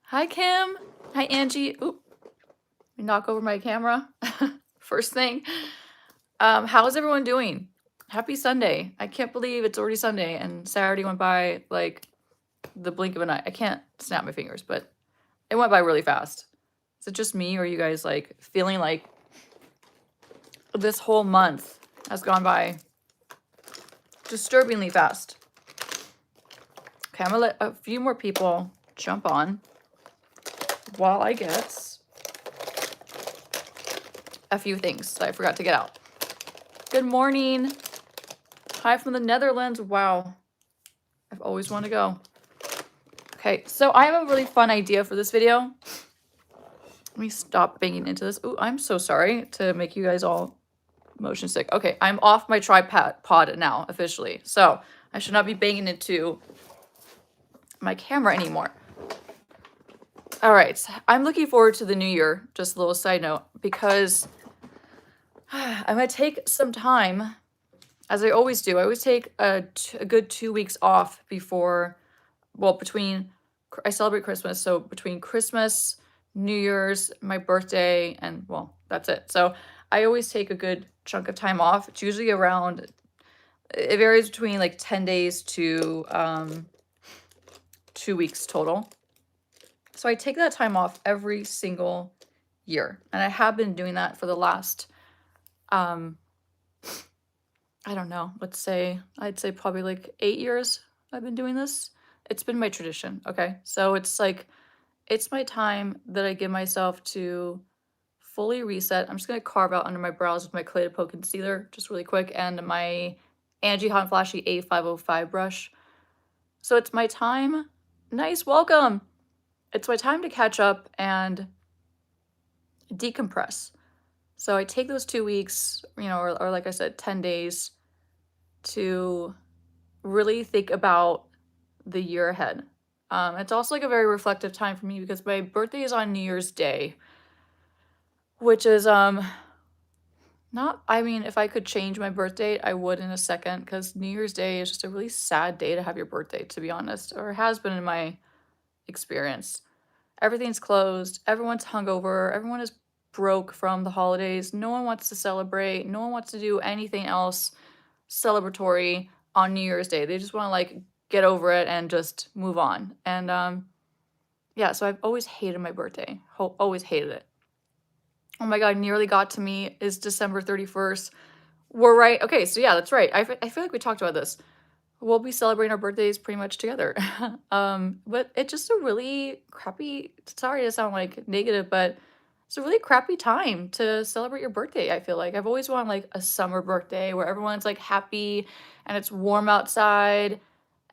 Hi, Kim. Hi, Angie. Oop, let me knock over my camera. First thing. How's everyone doing? Happy Sunday. I can't believe it's already Sunday and Saturday went by like the blink of an eye. I can't snap my fingers, but it went by really fast. Is it just me or are you guys like feeling like this whole month has gone by disturbingly fast? Okay, I'm gonna let a few more people jump on while I get a few things that I forgot to get out. Good morning. Hi from the Netherlands. Wow. I've always wanted to go. Okay, so I have a really fun idea for this video. Let me stop banging into this. Ooh, I'm so sorry to make you guys all motion sick. Okay, I'm off my tripod now, officially. So I should not be banging into my camera anymore. All right, I'm looking forward to the new year, just a little side note, because I'm going to take some time, as I always do. I always take a good 2 weeks off before, well, between, I celebrate Christmas, so between Christmas, New Year's, my birthday, and well, that's it. So I always take a good chunk of time off. It's usually around, it varies between like 10 days to 2 weeks total. So I take that time off every single year. And I have been doing that for the last, I don't know, I'd say probably like 8 years I've been doing this. It's been my tradition, okay? So it's like, it's my time that I give myself to fully reset. I'm just gonna carve out under my brows with my Clay to Peau concealer, just really quick, and my Angie Hot and Flashy A505 brush. So it's my time, nice, welcome. It's my time to catch up and decompress. So I take those 2 weeks, or like I said, 10 days to really think about the year ahead. It's also like a very reflective time for me because my birthday is on New Year's Day, which is not, I mean, if I could change my birth date, I would in a second, because New Year's Day is just a really sad day to have your birthday, to be honest, or has been in my experience. Everything's closed, everyone's hungover, everyone is broke from the holidays, no one wants to celebrate, no one wants to do anything else celebratory on New Year's Day. They just want to like get over it and just move on. And yeah, so I've always hated my birthday, always hated it. Oh my God, nearly got to me is December 31st. We're right. Okay, so yeah, that's right. I feel like we talked about this. We'll be celebrating our birthdays pretty much together. But it's just a really crappy, sorry to sound like negative, but it's a really crappy time to celebrate your birthday, I feel like. I've always wanted like a summer birthday where everyone's like happy and it's warm outside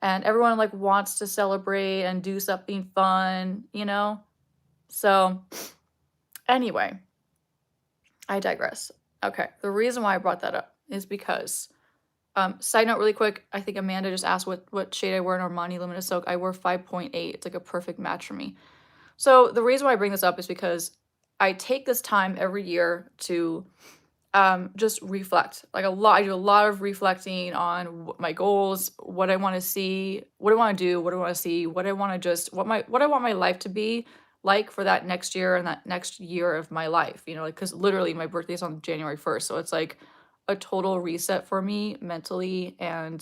and everyone like wants to celebrate and do something fun, you know? So anyway, I digress. Okay, the reason why I brought that up is because, side note really quick, I think Amanda just asked what shade I wear in Armani Luminous Silk. I wear 5.8. It's like a perfect match for me. So the reason why I bring this up is because I take this time every year to just reflect. Like I do a lot of reflecting on my goals, what I want to see, what I want to do, what I want to see, what I want to just what I want my life to be like for that next year and that next year of my life. You know, like because literally my birthday is on January 1st, so it's like a total reset for me mentally um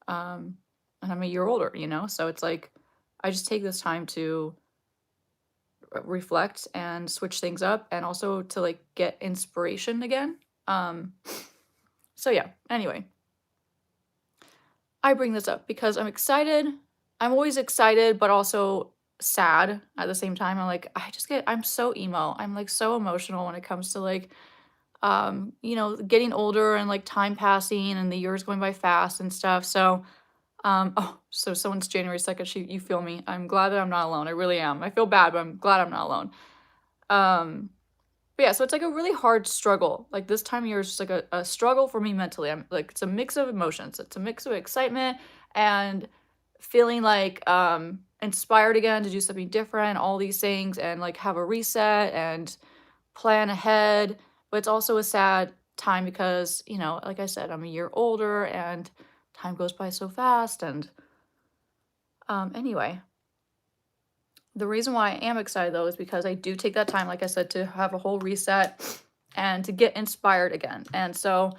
and I'm a year older, you know? So it's like I just take this time to reflect and switch things up and also to like get inspiration again. Um so yeah, anyway, I bring this up because I'm excited. I'm always excited but also sad at the same time. I'm so emo. I'm like so emotional when it comes to like getting older and like time passing and the years going by fast and stuff. So oh, so someone's January 2nd. You feel me. I'm glad that I'm not alone. I really am. I feel bad, but I'm glad I'm not alone. But yeah, so it's like a really hard struggle. Like this time of year is just like a struggle for me mentally. I'm like, it's a mix of emotions. It's a mix of excitement and feeling like inspired again to do something different, all these things, and like have a reset and plan ahead. But it's also a sad time because, like I said, I'm a year older and time goes by so fast. And anyway, The reason why I am excited though is because I do take that time, like I said, to have a whole reset and to get inspired again. And so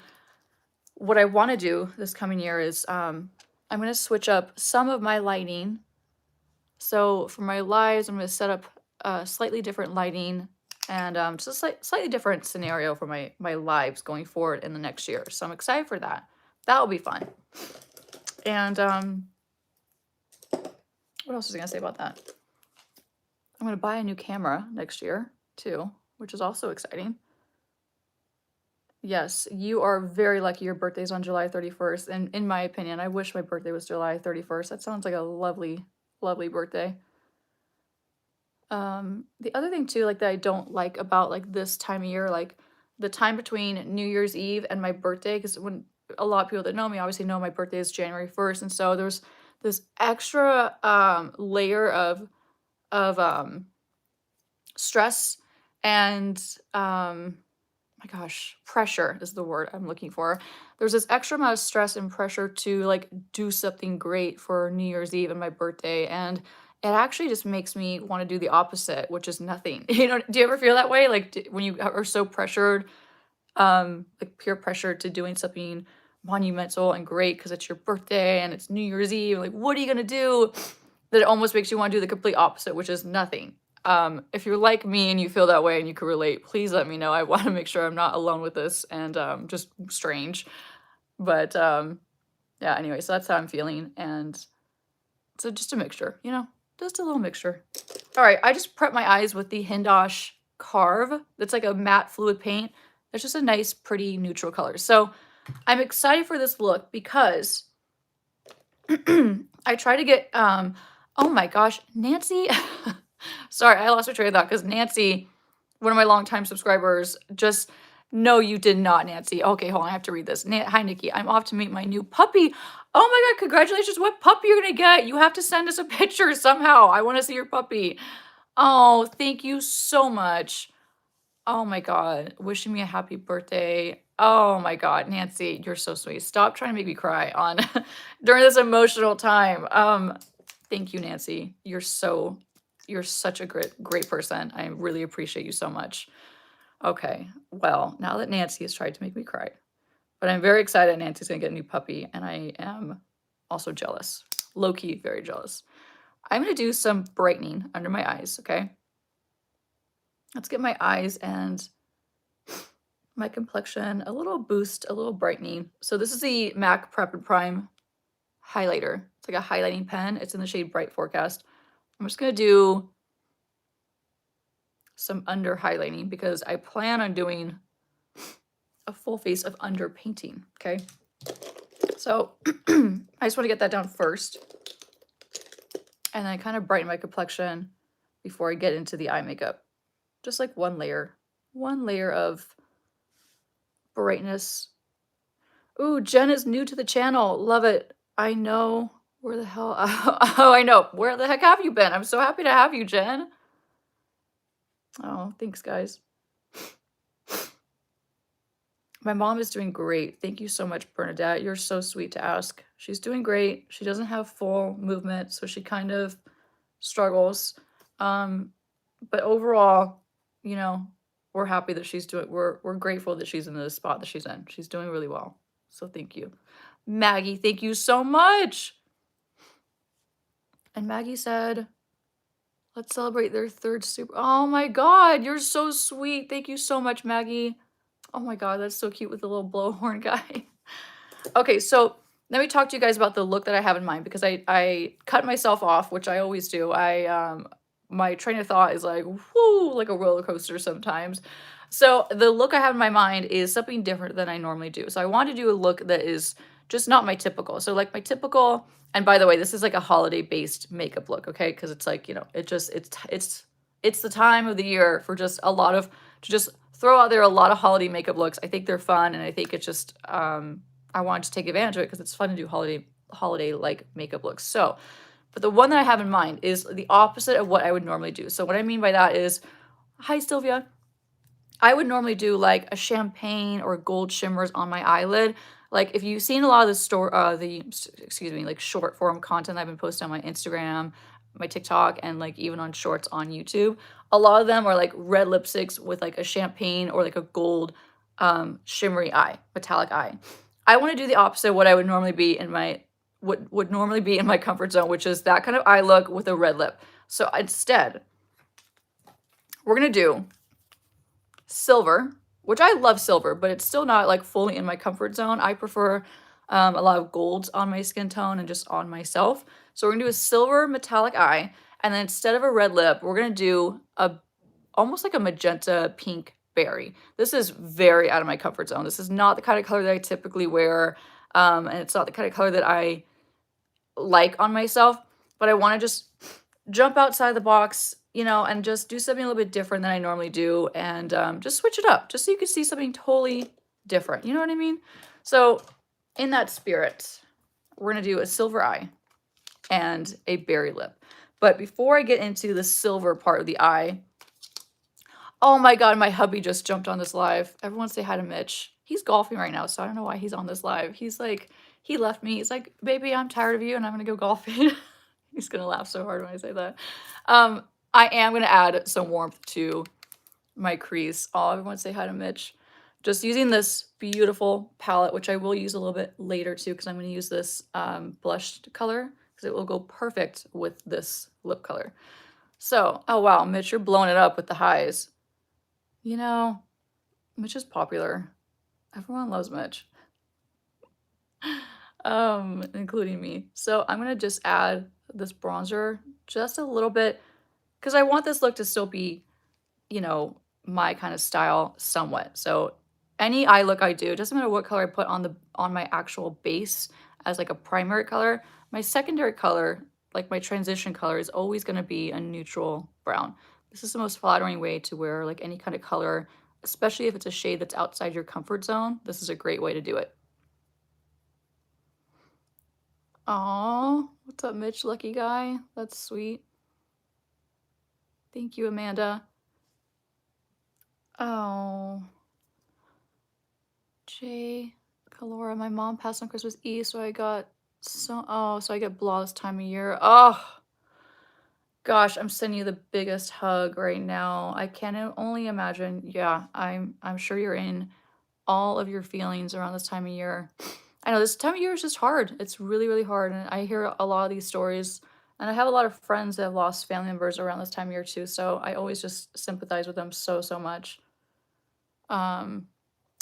what I want to do this coming year is I'm going to switch up some of my lighting. So for my lives, I'm going to set up slightly different lighting and just a slightly different scenario for my lives going forward in the next year. So I'm excited for that. That'll be fun. And what else was I going to say about that? I'm going to buy a new camera next year too, which is also exciting. Yes, you are very lucky your birthday's on July 31st. And in my opinion, I wish my birthday was July 31st. That sounds like a lovely, lovely birthday. The other thing too, like that I don't like about like this time of year, like the time between New Year's Eve and my birthday, because when a lot of people that know me obviously know my birthday is January 1st. And so there's this extra layer of stress and my gosh, pressure is the word I'm looking for. There's this extra amount of stress and pressure to like do something great for New Year's Eve and my birthday. And it actually just makes me want to do the opposite, which is nothing. You know, do you ever feel that way? Like when you are so pressured, like peer pressure to doing something monumental and great because it's your birthday and it's New Year's Eve. Like, what are you gonna do? That it almost makes you want to do the complete opposite, which is nothing. If you're like me and you feel that way and you can relate, please let me know. I want to make sure I'm not alone with this and just strange. But yeah, anyway, so that's how I'm feeling. And so just a mixture, you know, just a little mixture. All right, I just prepped my eyes with the Hindosh Carve. That's like a matte fluid paint. It's just a nice, pretty neutral color. So I'm excited for this look because I try to get, oh my gosh, Nancy. Sorry, I lost my train of thought because Nancy, one of my longtime subscribers, just, no, you did not, Nancy. Okay, hold on, I have to read this. Hi, Nikki. I'm off to meet my new puppy. Oh my God, congratulations. What puppy you're going to get? You have to send us a picture somehow. I want to see your puppy. Oh, thank you so much. Oh my God, wishing me a happy birthday. Oh my God, Nancy, you're so sweet. Stop trying to make me cry on during this emotional time. Thank you, Nancy. You're such a great person. I really appreciate you so much. Okay, well, now that Nancy has tried to make me cry, but I'm very excited Nancy's gonna get a new puppy, and I am also jealous. Low-key, very jealous. I'm gonna do some brightening under my eyes, okay? Let's get my eyes and my complexion a little boost, a little brightening. So this is the MAC Prep and Prime highlighter. It's like a highlighting pen. It's in the shade Bright Forecast. I'm just gonna do some under highlighting because I plan on doing a full face of under painting, okay? So I just want to get that down first. And then I kind of brighten my complexion before I get into the eye makeup. Just like one layer of brightness. Ooh, Jen is new to the channel. Love it. I know. Where the hell? Oh, I know. Where the heck have you been? I'm so happy to have you, Jen. Oh, thanks, guys. My mom is doing great. Thank you so much, Bernadette. You're so sweet to ask. She's doing great. She doesn't have full movement, so she kind of struggles. But overall, you know, we're happy that she's doing, we're grateful that she's in the spot that she's in. She's doing really well. So thank you. Maggie, thank you so much. And Maggie said, let's celebrate their third super. Oh my God, you're so sweet. Thank you so much, Maggie. Oh my God, that's so cute with the little blowhorn guy. Okay, so let me talk to you guys about the look that I have in mind because I cut myself off, which I always do. My train of thought is like, whoo, like a roller coaster sometimes. So the look I have in my mind is something different than I normally do. So I want to do a look that is just not my typical. So like my typical, and by the way, this is like a holiday based makeup look, okay? Because it's like, you know, it's the time of the year for just a lot of, to just throw out there a lot of holiday makeup looks. I think they're fun, and I think it's just I wanted to take advantage of it because it's fun to do holiday like makeup looks. So, but the one that I have in mind is the opposite of what I would normally do. So what I mean by that is, hi Sylvia. I would normally do like a champagne or gold shimmers on my eyelid. Like if you've seen a lot of the like short form content I've been posting on my Instagram, my TikTok and like even on shorts on YouTube, a lot of them are like red lipsticks with like a champagne or like a gold shimmery eye, metallic eye. I want to do the opposite of what I would normally be in my would normally be in my comfort zone, which is that kind of eye look with a red lip. So instead, we're gonna do silver, which I love silver, but it's still not like fully in my comfort zone. I prefer a lot of golds on my skin tone and just on myself. So we're gonna do a silver metallic eye, and then instead of a red lip, we're gonna do a almost like a magenta pink berry. This is very out of my comfort zone. This is not the kind of color that I typically wear, and it's not the kind of color that I like on myself, but I want to just jump outside the box, you know, and just do something a little bit different than I normally do, and just switch it up, just so you can see something totally different. You know what I mean? So in that spirit, we're going to do a silver eye and a berry lip. But before I get into the silver part of the eye, oh my God, my hubby just jumped on this live. Everyone say hi to Mitch. He's golfing right now, so I don't know why he's on this live. He's like, he left me. He's like, baby, I'm tired of you and I'm gonna go golfing. He's gonna laugh so hard when I say that. I am gonna add some warmth to my crease. Oh, everyone say hi to Mitch. Just using this beautiful palette, which I will use a little bit later too, because I'm gonna use this blushed color because it will go perfect with this lip color. So, oh wow, Mitch, you're blowing it up with the highs. You know, Mitch is popular. Everyone loves Mitch. Including me. So I'm gonna just add this bronzer just a little bit because I want this look to still be, you know, my kind of style somewhat. So any eye look I do, it doesn't matter what color I put on my actual base as like a primary color, my secondary color, like my transition color, is always gonna be a neutral brown. This is the most flattering way to wear like any kind of color, especially if it's a shade that's outside your comfort zone. This is a great way to do it. Aw, what's up, Mitch, lucky guy? That's sweet. Thank you, Amanda. Oh, Jay, Kalora, my mom passed on Christmas Eve, so I get blah this time of year. Oh, gosh, I'm sending you the biggest hug right now. I can only imagine. Yeah, I'm sure you're in all of your feelings around this time of year. I know this time of year is just hard. It's really, really hard. And I hear a lot of these stories. And I have a lot of friends that have lost family members around this time of year too. So I always just sympathize with them so, so much. Um,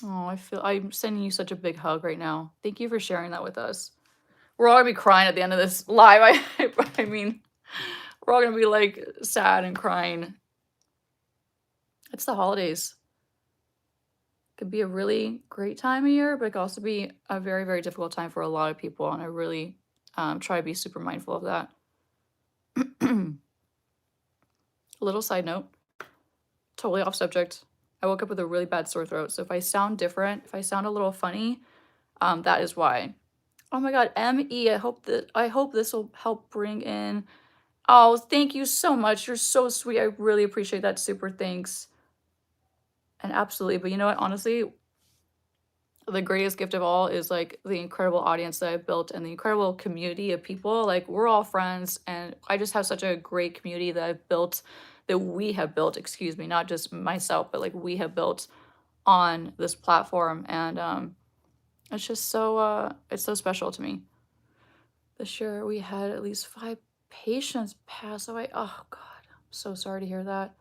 oh, I'm sending you such a big hug right now. Thank you for sharing that with us. We're all gonna be crying at the end of this live. I mean, we're all gonna be like sad and crying. It's the holidays. Could be a really great time of year, but it could also be a very, very difficult time for a lot of people. And I really try to be super mindful of that. A little side note, totally off subject. I woke up with a really bad sore throat. So if I sound different, if I sound a little funny, that is why. Oh my God, ME, I hope this will help bring in. Oh, thank you so much. You're so sweet. I really appreciate that. Super thanks. And absolutely, but you know what? Honestly, the greatest gift of all is like the incredible audience that I've built and the incredible community of people. Like, we're all friends, and I just have such a great community that we have built, excuse me, not just myself, but like we have built on this platform. And it's just so it's so special to me. This year we had at least 5 patients pass away. Oh God, I'm so sorry to hear that.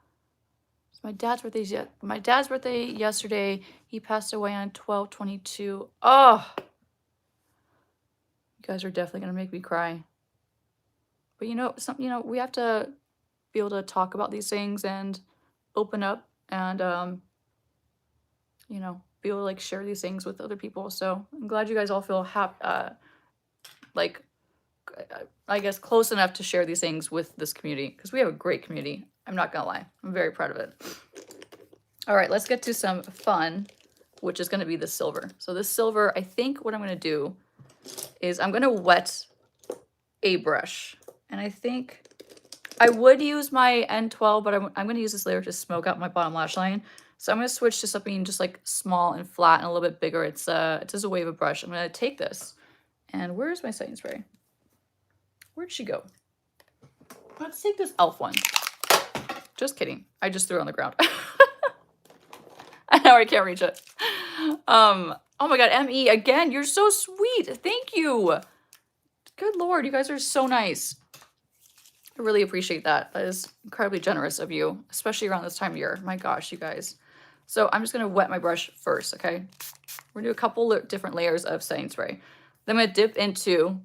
My dad's birthday yesterday. He passed away on 12/22. Oh, you guys are definitely gonna make me cry. But you know, we have to be able to talk about these things and open up and be able to like share these things with other people. So I'm glad you guys all feel like I guess close enough to share these things with this community, because we have a great community. I'm not gonna lie. I'm very proud of it. All right, let's get to some fun, which is going to be the silver. So this silver, I think what I'm going to do is I'm going to wet a brush. And I think I would use my N12, but I'm going to use this layer to smoke out my bottom lash line. So I'm going to switch to something just like small and flat and a little bit bigger. It's just a wave of brush. I'm going to take this. And where's my setting spray? Where'd she go? Let's take this e.l.f. one. Just kidding. I just threw it on the ground. Now I can't reach it. Oh my god, M.E. again, you're so sweet. Thank you. Good lord, you guys are so nice. I really appreciate that. That is incredibly generous of you, especially around this time of year. My gosh, you guys. So I'm just going to wet my brush first, okay? We're going to do a couple different layers of setting spray. Then I'm going to dip into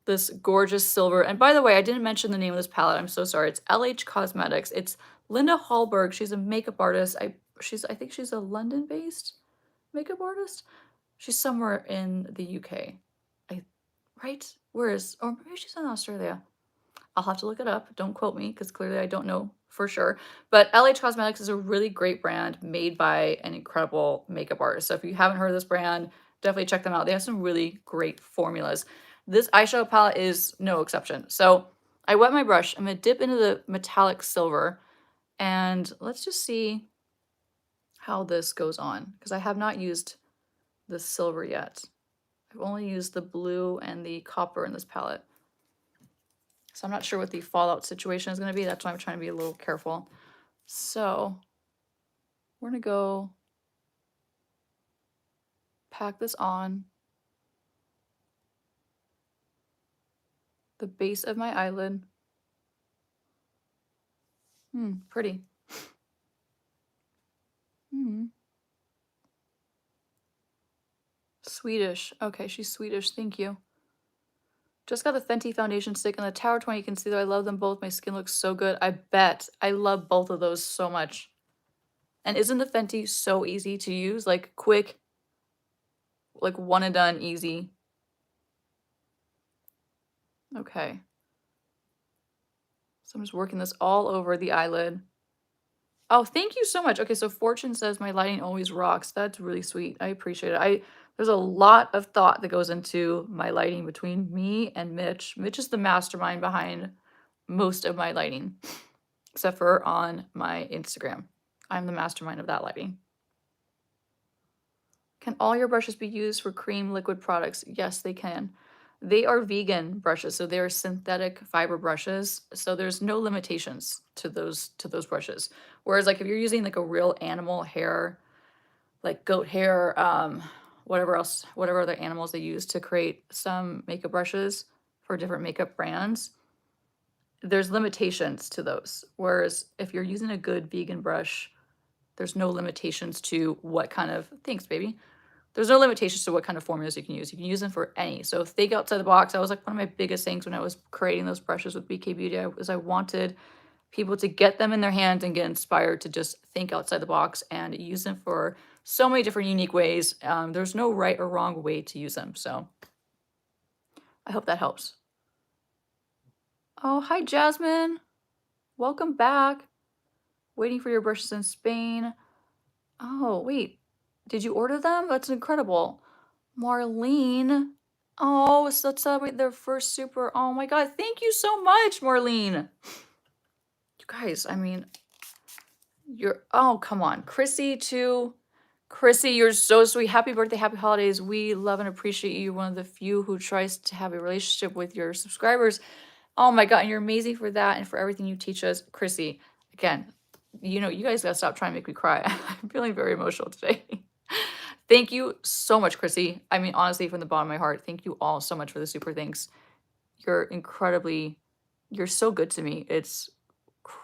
this gorgeous silver. And by the way, I didn't mention the name of this palette. I'm so sorry. It's LH Cosmetics. It's Linda Hallberg. She's a makeup artist. I think she's a London-based makeup artist. She's somewhere in the UK. Right? Or maybe she's in Australia. I'll have to look it up. Don't quote me because clearly I don't know for sure. But LH Cosmetics is a really great brand made by an incredible makeup artist. So if you haven't heard of this brand, definitely check them out. They have some really great formulas. This eyeshadow palette is no exception. So I wet my brush. I'm going to dip into the metallic silver. And let's just see how this goes on. Because I have not used the silver yet. I've only used the blue and the copper in this palette. So I'm not sure what the fallout situation is going to be. That's why I'm trying to be a little careful. So we're going to go pack this on the base of my eyelid. Pretty. Swedish. Okay, she's Swedish. Thank you. Just got the Fenty foundation stick and the Tower 20 concealer. I love them both. My skin looks so good. I bet. I love both of those so much. And isn't the Fenty so easy to use? Like quick, like one and done, easy. Okay. So I'm just working this all over the eyelid. Oh, thank you so much. Okay, so Fortune says my lighting always rocks. That's really sweet. I appreciate it. There's a lot of thought that goes into my lighting between me and Mitch. Mitch is the mastermind behind most of my lighting, except for on my Instagram. I'm the mastermind of that lighting. Can all your brushes be used for cream liquid products? Yes, they can. They are vegan brushes, so they are synthetic fiber brushes. So there's no limitations to those brushes. Whereas like if you're using like a real animal hair, like goat hair, whatever other animals they use to create some makeup brushes for different makeup brands, there's limitations to those. Whereas if you're using a good vegan brush, there's no limitations to what kind of, thanks baby. There's no limitations to what kind of formulas you can use. You can use them for any. So think outside the box. That was like one of my biggest things when I was creating those brushes with BK Beauty. I wanted people to get them in their hands and get inspired to just think outside the box and use them for so many different unique ways. There's no right or wrong way to use them. So I hope that helps. Oh, hi, Jasmine. Welcome back. Waiting for your brushes in Spain. Oh, wait. Did you order them? That's incredible. Marlene. Oh, so let's celebrate their first super. Oh my god, thank you so much, Marlene. You guys, I mean, oh, come on. Chrissy, too. Chrissy, you're so sweet. Happy birthday, happy holidays. We love and appreciate you. One of the few who tries to have a relationship with your subscribers. Oh my god, and you're amazing for that and for everything you teach us. Chrissy, again, you guys gotta stop trying to make me cry. I'm feeling very emotional today. Thank you so much, Chrissy. I mean, honestly, from the bottom of my heart, thank you all so much for the super thanks. You're so good to me. It's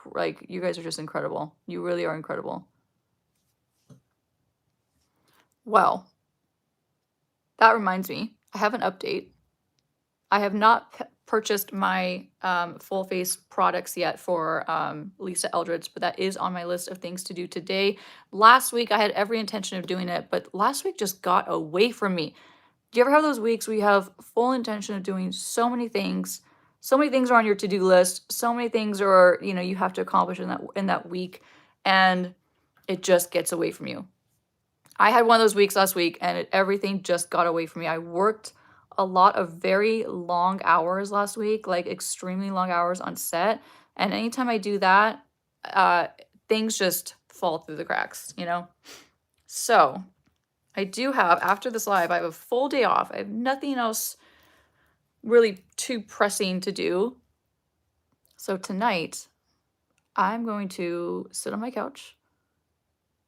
like, you guys are just incredible. You really are incredible. Well, that reminds me, I have an update. I have not purchased my full face products yet for Lisa Eldridge, but that is on my list of things to do today. Last week, I had every intention of doing it, but last week just got away from me. Do you ever have those weeks where you have full intention of doing so many things? So many things are on your to-do list. So many things are, you have to accomplish in that week, and it just gets away from you. I had one of those weeks last week, and everything just got away from me. I worked a lot of very long hours last week, like extremely long hours on set. And anytime I do that, things just fall through the cracks, So I do have, after this live, I have a full day off. I have nothing else really too pressing to do. So tonight, I'm going to sit on my couch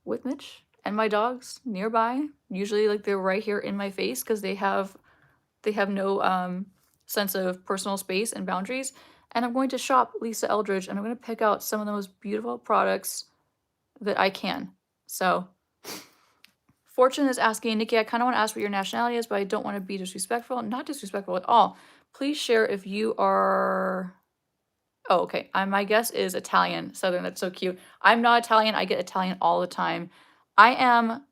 with Mitch and my dogs nearby. Usually, like they're right here in my face because they have no sense of personal space and boundaries. And I'm going to shop Lisa Eldridge, and I'm going to pick out some of the most beautiful products that I can. So, Fortune is asking, Nikki, I kind of want to ask what your nationality is, but I don't want to be disrespectful. Not disrespectful at all. Please share if you are. Oh, okay. My guess is Italian, Southern. That's so cute. I'm not Italian. I get Italian all the time. I am.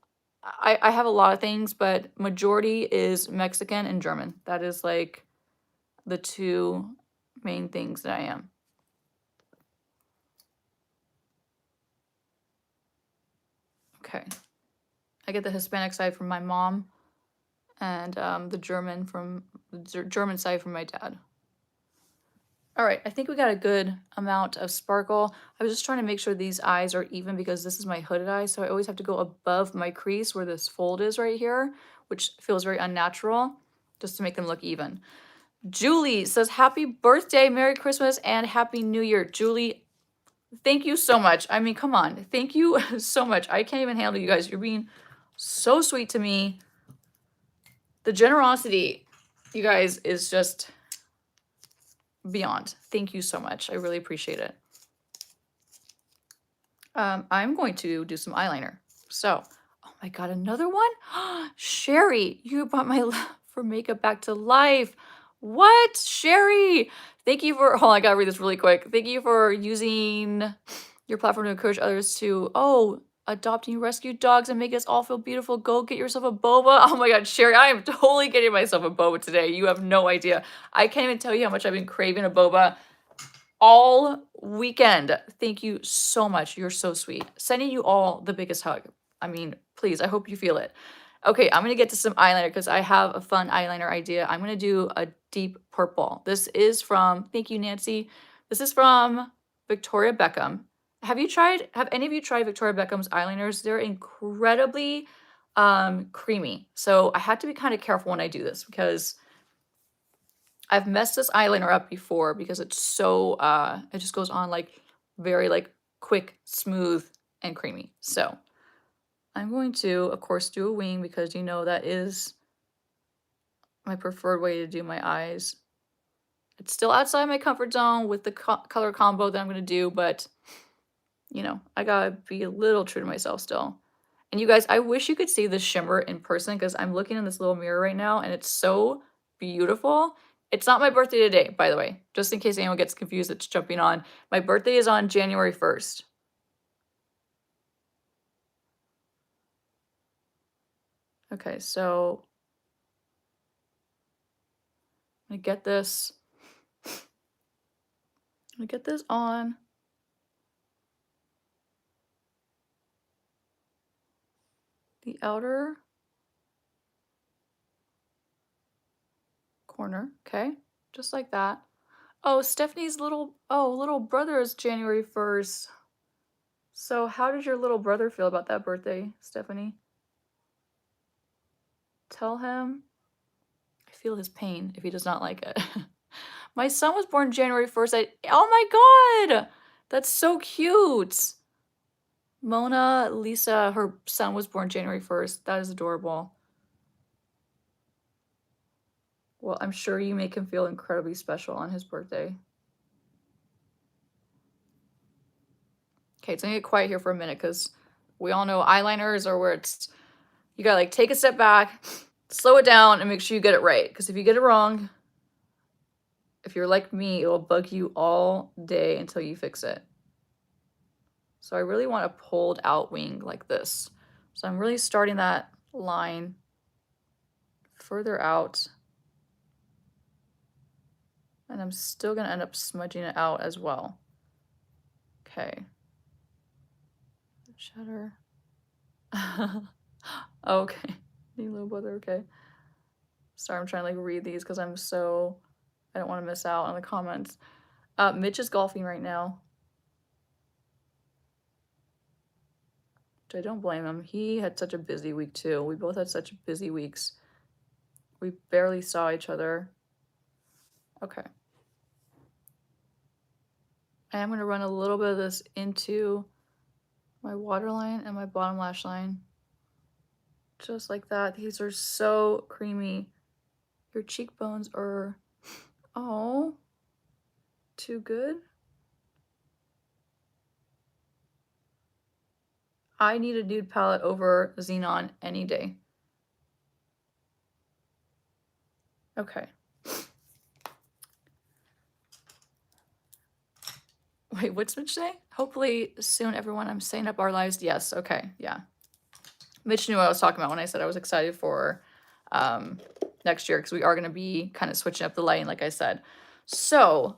I have a lot of things, but majority is Mexican and German. That is like the two main things that I am. Okay. I get the Hispanic side from my mom, and the German side from my dad. All right, I think we got a good amount of sparkle. I was just trying to make sure these eyes are even because this is my hooded eye, so I always have to go above my crease where this fold is right here, which feels very unnatural, just to make them look even. Julie says, happy birthday, Merry Christmas, and Happy New Year. Julie, thank you so much. I mean, come on. Thank you so much. I can't even handle you guys. You're being so sweet to me. The generosity, you guys, is just beyond. Thank you so much. I really appreciate it. I'm going to do some eyeliner. So, oh my god, another one? Sherry, you brought my love for makeup back to life. What? Sherry, thank you for, hold on, I gotta read this really quick. Thank you for using your platform to encourage others to, adopting rescue dogs and make us all feel beautiful. Go get yourself a boba. Oh my god, Sherry, I am totally getting myself a boba today. You have no idea. I can't even tell you how much I've been craving a boba all weekend. Thank you so much. You're so sweet. Sending you all the biggest hug. I mean, please, I hope you feel it. Okay, I'm going to get to some eyeliner because I have a fun eyeliner idea. I'm going to do a deep purple. This is from, thank you, Nancy. This is from Victoria Beckham. Have any of you tried Victoria Beckham's eyeliners? They're incredibly creamy. So I had to be kind of careful when I do this because I've messed this eyeliner up before because it's so it just goes on like very like quick, smooth, and creamy. So I'm going to, of course, do a wing because you know that is my preferred way to do my eyes. It's still outside my comfort zone with the color combo that I'm going to do, but you know, I gotta be a little true to myself still. And you guys, I wish you could see the shimmer in person because I'm looking in this little mirror right now and it's so beautiful. It's not my birthday today, by the way, just in case anyone gets confused that's jumping on. My birthday is on January 1st. Okay, so I'm gonna get this. I'm gonna get this on. The outer corner, okay? Just like that. Oh, Stephanie's little brother is January 1st. So how did your little brother feel about that birthday, Stephanie? Tell him I feel his pain if he does not like it. My son was born January 1st. Oh my god! That's so cute. Mona Lisa, her son was born January 1st. That is adorable. Well, I'm sure you make him feel incredibly special on his birthday. Okay, it's gonna get quiet here for a minute because we all know eyeliners are where it's, you gotta like take a step back, slow it down, and make sure you get it right. Because if you get it wrong, if you're like me, it will bug you all day until you fix it. So I really want a pulled out wing like this. So I'm really starting that line further out. And I'm still gonna end up smudging it out as well. Okay. Shutter. Okay. New little brother, okay. Sorry, I'm trying to like read these because I don't want to miss out on the comments. Mitch is golfing right now. Which I don't blame him. He had such a busy week too. We both had such busy weeks. We barely saw each other. Okay. I am going to run a little bit of this into my waterline and my bottom lash line. Just like that. These are so creamy. Your cheekbones are, oh, too good. I need a nude palette over Xenon any day. Okay. Wait, what's Mitch say? Hopefully soon, everyone. I'm saying up our lives. Yes. Okay. Yeah. Mitch knew what I was talking about when I said I was excited for next year because we are going to be kind of switching up the lighting, like I said. So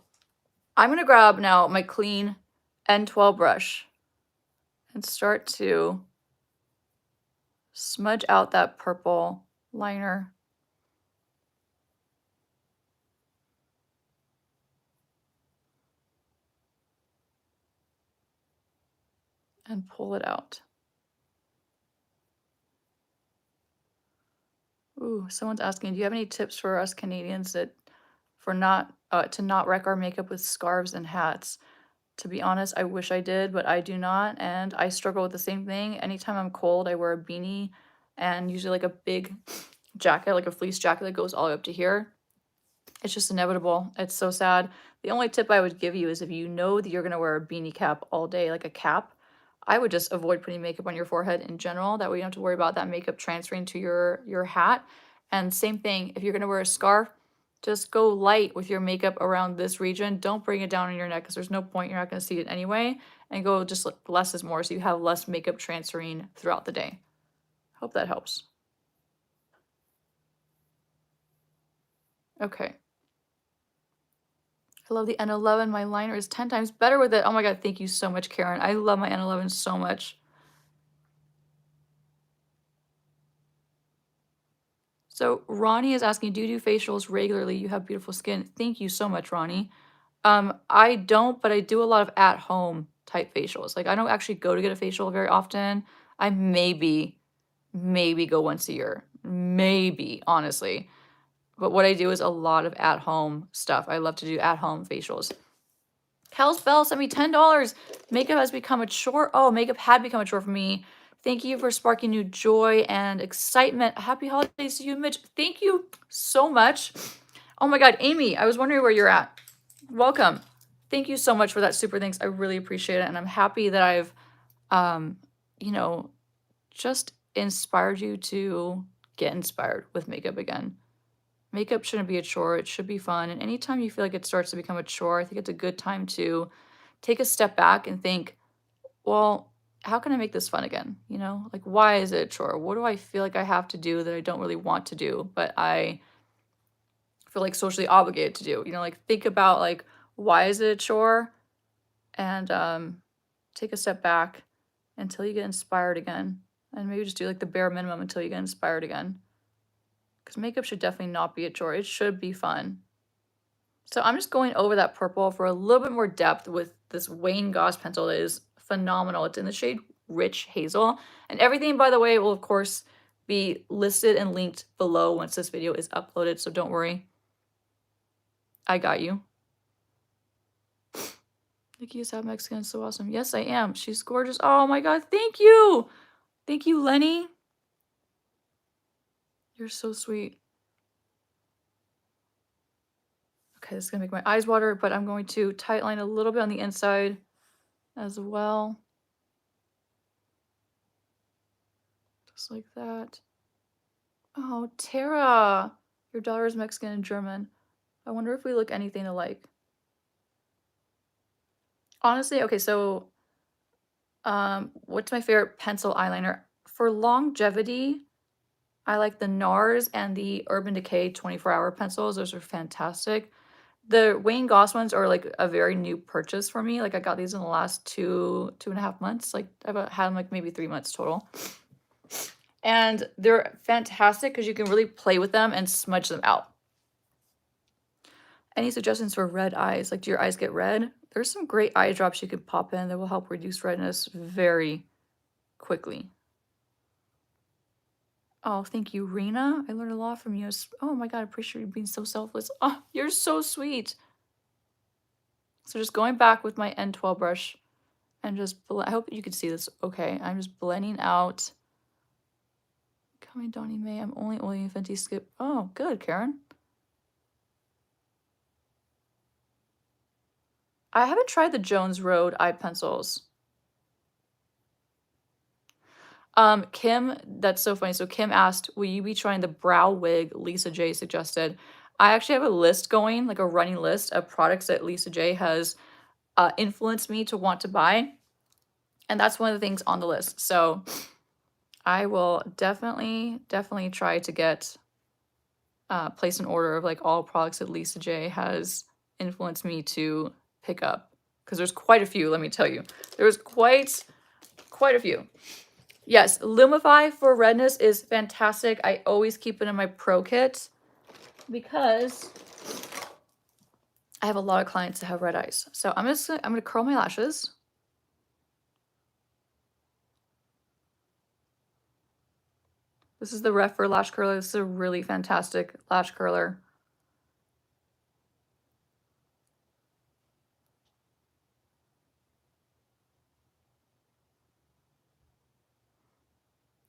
I'm going to grab now my clean N12 brush and start to smudge out that purple liner. And pull it out. Ooh, someone's asking, do you have any tips for us Canadians that for not to not wreck our makeup with scarves and hats? To be honest, I wish I did, but I do not, and I struggle with the same thing. Anytime I'm cold, I wear a beanie and usually like a big jacket, like a fleece jacket that goes all the way up to here. It's just inevitable. It's so sad. The only tip I would give you is if you know that you're going to wear a beanie cap all day, like a cap, I would just avoid putting makeup on your forehead in general. That way you don't have to worry about that makeup transferring to your hat. And same thing, if you're going to wear a scarf, just go light with your makeup around this region. Don't bring it down on your neck because there's no point. You're not going to see it anyway. And go just less is more so you have less makeup transferring throughout the day. Hope that helps. Okay. I love the N11. My liner is 10 times better with it. Oh my god, thank you so much, Karen. I love my N11 so much. So Ronnie is asking, do you do facials regularly? You have beautiful skin. Thank you so much, Ronnie. I don't, but I do a lot of at-home type facials. Like I don't actually go to get a facial very often. I maybe go once a year. Maybe, honestly. But what I do is a lot of at-home stuff. I love to do at-home facials. Kel's Bell sent me $10. Makeup has become a chore. Oh, makeup had become a chore for me. Thank you for sparking new joy and excitement. Happy holidays to you, Mitch. Thank you so much. Oh my God, Amy, I was wondering where you're at. Welcome. Thank you so much for that super thanks. I really appreciate it. And I'm happy that I've, you know, just inspired you to get inspired with makeup again. Makeup shouldn't be a chore. It should be fun. And anytime you feel like it starts to become a chore, I think it's a good time to take a step back and think, well, how can I make this fun again? You know, like, why is it a chore? What do I feel like I have to do that I don't really want to do, but I feel like socially obligated to do? You know, like, think about, like, why is it a chore? And take a step back until you get inspired again. And maybe just do, like, the bare minimum until you get inspired again. Because makeup should definitely not be a chore. It should be fun. So I'm just going over that purple for a little bit more depth with this Wayne Goss pencil that is phenomenal. It's in the shade Rich Hazel. And everything, by the way, will of course be listed and linked below once this video is uploaded, so don't worry. I got you. Nikki is half Mexican, so awesome. Yes, I am. She's gorgeous. Oh my god, thank you! Thank you, Lenny. You're so sweet. Okay, this is gonna make my eyes water, but I'm going to tightline a little bit on the inside as well. Just like that. Oh, Tara! Your daughter is Mexican and German. I wonder if we look anything alike. Honestly, okay, so what's my favorite pencil eyeliner? For longevity, I like the NARS and the Urban Decay 24-hour pencils. Those are fantastic. The Wayne Goss ones are like a very new purchase for me. Like I got these in the last two and a half months. Like I've had them like maybe 3 months total. And they're fantastic because you can really play with them and smudge them out. Any suggestions for red eyes? Like, do your eyes get red? There's some great eye drops you could pop in that will help reduce redness very quickly. Oh, thank you, Rena. I learned a lot from you. Oh my god, I appreciate you being so selfless. Oh, you're so sweet. So just going back with my N12 brush and just, I hope you can see this okay. I'm just blending out. Coming Donnie Mae, I'm only oiling Fenty Skip. Oh, good, Karen. I haven't tried the Jones Road eye pencils. Kim, that's so funny. So Kim asked, will you be trying the brow wig Lisa J suggested? I actually have a list going, like a running list of products that Lisa J has influenced me to want to buy. And that's one of the things on the list. So I will definitely try to get place an order of like all products that Lisa J has influenced me to pick up. Because there's quite a few, let me tell you. There's quite a few. Yes, Lumify for redness is fantastic. I always keep it in my pro kit because I have a lot of clients that have red eyes. So I'm gonna curl my lashes. This is the Ref lash curler. This is a really fantastic lash curler.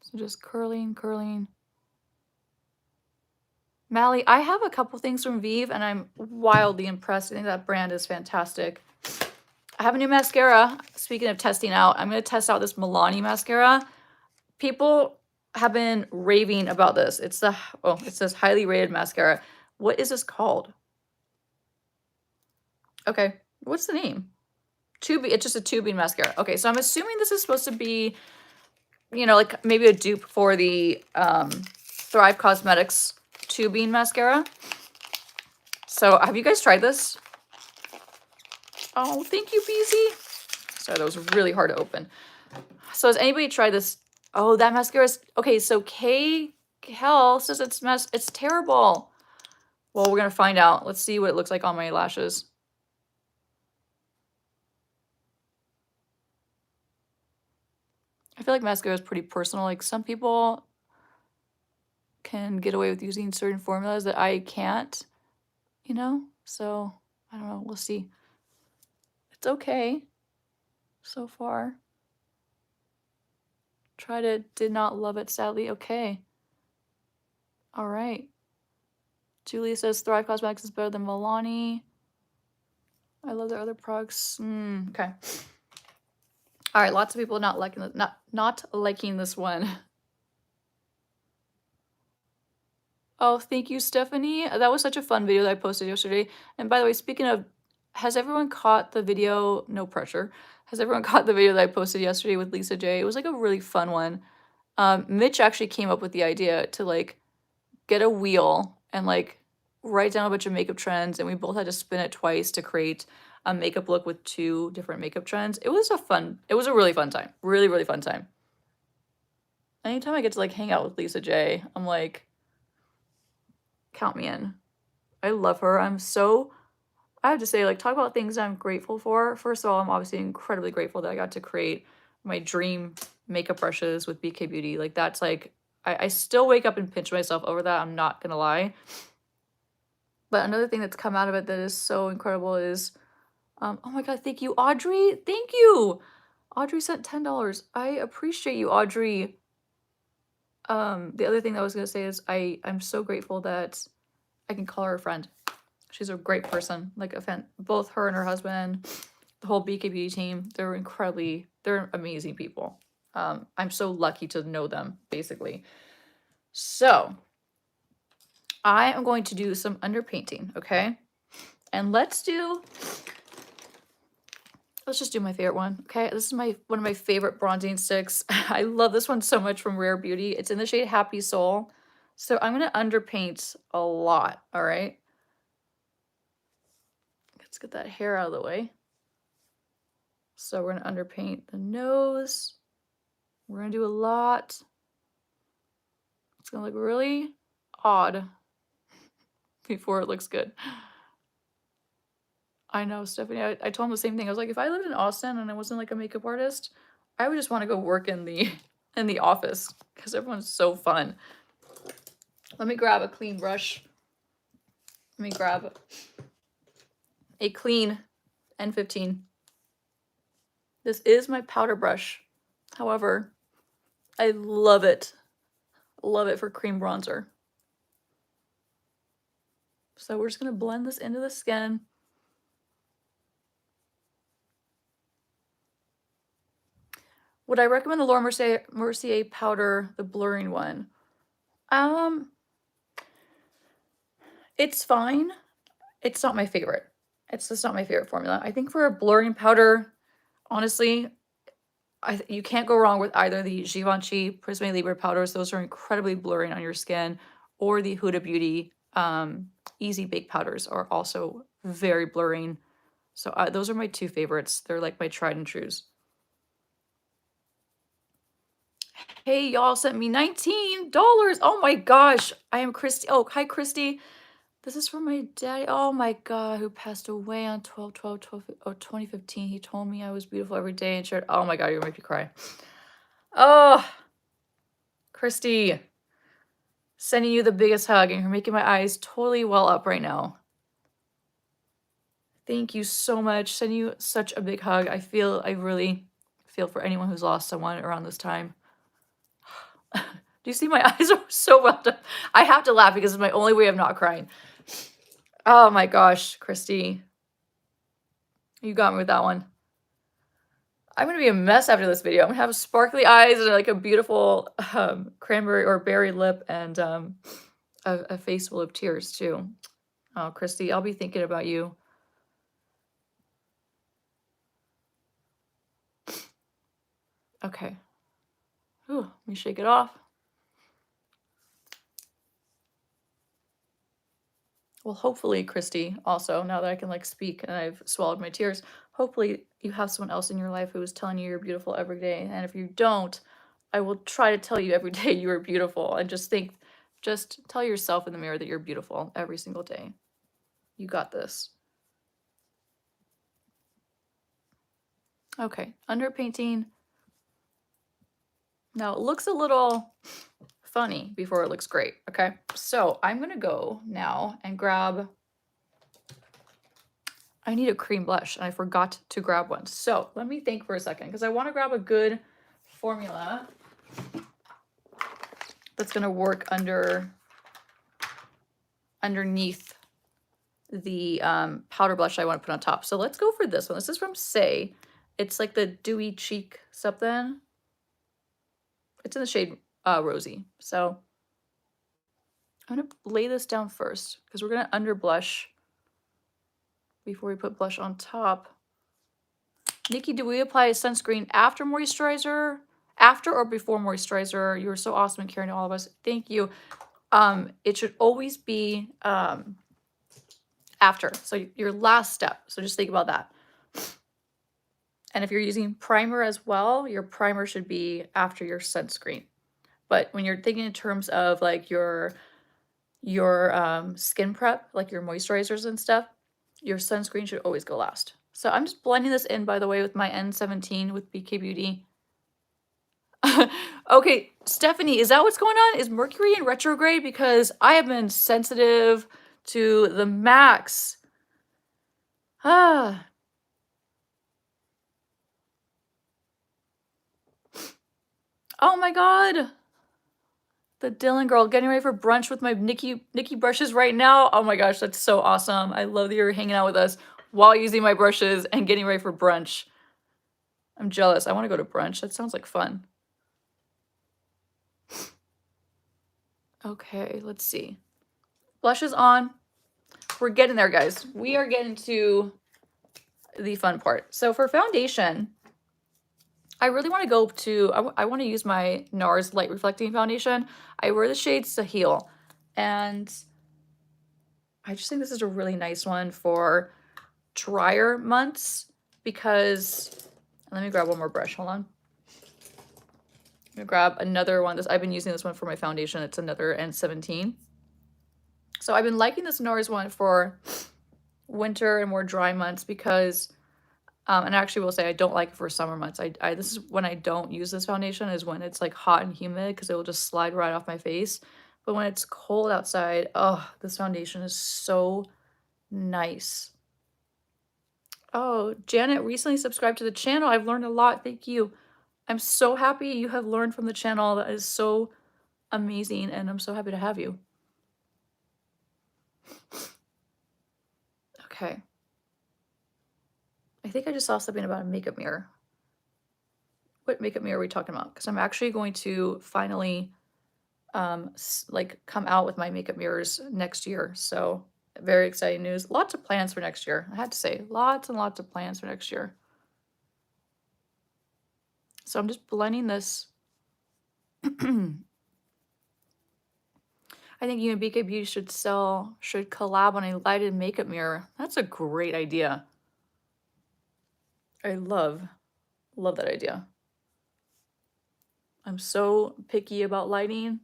So just curling. Mally, I have a couple things from Vive and I'm wildly impressed. I think that brand is fantastic. I have a new mascara. Speaking of testing out, I'm going to test out this Milani mascara. People have been raving about this. It's the, oh, it says highly rated mascara. What is this called? Okay, what's the name? Tubing, it's just a tubing mascara. Okay, so I'm assuming this is supposed to be, you know, like maybe a dupe for the Thrive Cosmetics tubing mascara. So have you guys tried this? Oh, thank you, BZ. Sorry, that was really hard to open. So has anybody tried this? Oh, that mascara is, okay, so Kel says it's terrible. Well, we're gonna find out. Let's see what it looks like on my lashes. I feel like mascara is pretty personal. Like some people can get away with using certain formulas that I can't, you know? So I don't know, we'll see. It's okay so far. Tried it, did not love it, sadly. Okay. All right. Julie says Thrive Cosmetics is better than Milani. I love their other products. Okay. All right, lots of people not liking not liking this one. Oh, thank you, Stephanie. That was such a fun video that I posted yesterday. And by the way, speaking of, has everyone caught the video? No pressure. Has everyone caught the video that I posted yesterday with Lisa J? It was like a really fun one. Mitch actually came up with the idea to like get a wheel and like write down a bunch of makeup trends, and we both had to spin it twice to create a makeup look with 2 different makeup trends. It was a really fun time. Really fun time. Anytime I get to like hang out with Lisa J, I'm like, count me in. I love her. I have to say, like, talk about things I'm grateful for. First of all, I'm obviously incredibly grateful that I got to create my dream makeup brushes with BK Beauty. Like, that's like, I still wake up and pinch myself over that. I'm not gonna lie. But another thing that's come out of it that is so incredible is, oh my God, thank you, Audrey. Thank you. Audrey sent $10. I appreciate you, Audrey. The other thing that I was gonna say is I'm so grateful that I can call her a friend. She's a great person, like a fan. Both her and her husband, the whole BKB team, they're amazing people. I'm so lucky to know them, basically. So I am going to do some underpainting, okay? And let's just do my favorite one, okay? This is one of my favorite bronzing sticks. I love this one so much from Rare Beauty. It's in the shade Happy Soul. So I'm gonna underpaint a lot, all right? Let's get that hair out of the way. So we're gonna underpaint the nose. We're gonna do a lot. It's gonna look really odd before it looks good. I know, Stephanie. I told him the same thing. I was like, if I lived in Austin and I wasn't like a makeup artist, I would just want to go work in the office because everyone's so fun. Let me grab a clean brush. Let me grab a clean N15. This is my powder brush. However, I love it. Love it for cream bronzer. So we're just gonna blend this into the skin. Would I recommend the Laura Mercier powder, the blurring one? It's fine. It's not my favorite. It's just not my favorite formula. I think for a blurring powder, honestly, you can't go wrong with either the Givenchy Prisme Libre powders. Those are incredibly blurring on your skin, or the Huda Beauty Easy Bake powders are also very blurring. So those are my two favorites. They're like my tried and trues. Hey, y'all sent me $19. Oh my gosh. I am Christy. Oh, hi, Christy. This is from my daddy. Oh my God, who passed away on 2015. He told me I was beautiful every day and shared. Oh my God, you're gonna make me cry. Oh, Christy, sending you the biggest hug, and you're making my eyes totally well up right now. Thank you so much. Sending you such a big hug. I really feel for anyone who's lost someone around this time. Do you see my eyes are so well done? I have to laugh because it's my only way of not crying. Oh my gosh, Christy. You got me with that one. I'm gonna be a mess after this video. I'm gonna have sparkly eyes and like a beautiful cranberry or berry lip and a face full of tears too. Oh, Christy, I'll be thinking about you. Okay. Ooh, let me shake it off. Well, hopefully, Christy, also, now that I can like speak and I've swallowed my tears, hopefully you have someone else in your life who is telling you you're beautiful every day. And if you don't, I will try to tell you every day you are beautiful. And just tell yourself in the mirror that you're beautiful every single day. You got this. Okay, underpainting. Now it looks a little funny before it looks great, okay? So I'm gonna go now and grab, I need a cream blush and I forgot to grab one. So let me think for a second because I wanna grab a good formula that's gonna work underneath the powder blush I wanna put on top. So let's go for this one. This is from Say. It's like the Dewy Cheek something. It's in the shade Rosy. So I'm gonna lay this down first because we're gonna under blush before we put blush on top. Nikki, do we apply a sunscreen after moisturizer? After or before moisturizer? You were so awesome and caring to all of us. Thank you. It should always be after. So your last step. So just think about that. And if you're using primer as well, your primer should be after your sunscreen. But when you're thinking in terms of like your skin prep, like your moisturizers and stuff, your sunscreen should always go last. So I'm just blending this in, by the way, with my N17 with BK Beauty. Okay, Stephanie, is that what's going on? Is Mercury in retrograde? Because I have been sensitive to the max. Ah. Oh my God. The Dylan girl getting ready for brunch with my Nikki brushes right now. Oh my gosh, that's so awesome. I love that you're hanging out with us while using my brushes and getting ready for brunch. I'm jealous. I want to go to brunch. That sounds like fun. Okay, let's see. Blush is on. We're getting there, guys. We are getting to the fun part. So for foundation, I really want to go to, I want to use my NARS Light Reflecting Foundation. I wear the shade Sahil, and I just think this is a really nice one for drier months because, let me grab one more brush, hold on. I'm gonna grab another one. I've been using this one for my foundation. It's another N17. So I've been liking this NARS one for winter and more dry months because, and I actually will say I don't like it for summer months. This is when I don't use this foundation, is when it's like hot and humid because it will just slide right off my face. But when it's cold outside, oh, this foundation is so nice. Oh, Janet recently subscribed to the channel. I've learned a lot. Thank you. I'm so happy you have learned from the channel. That is so amazing, and I'm so happy to have you. Okay. I think I just saw something about a makeup mirror. What makeup mirror are we talking about? Because I'm actually going to finally like come out with my makeup mirrors next year. So very exciting news. Lots of plans for next year. I had to say, lots and lots of plans for next year. So I'm just blending this. I think you and BK Beauty should collab on a lighted makeup mirror. That's a great idea. I love that idea. I'm so picky about lighting,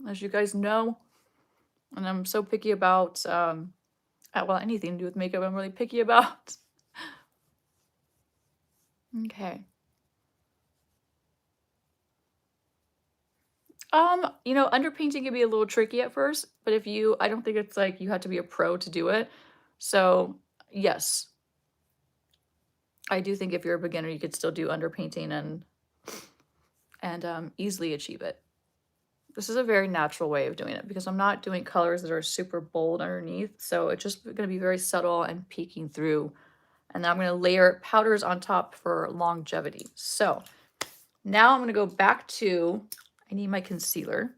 as you guys know. And I'm so picky about, well, anything to do with makeup, I'm really picky about. Okay. You know, underpainting can be a little tricky at first, but I don't think it's like you have to be a pro to do it. So, yes, I do think if you're a beginner, you could still do underpainting and easily achieve it. This is a very natural way of doing it because I'm not doing colors that are super bold underneath. So it's just going to be very subtle and peeking through. And then I'm going to layer powders on top for longevity. So now I'm going to go back to, I need my concealer.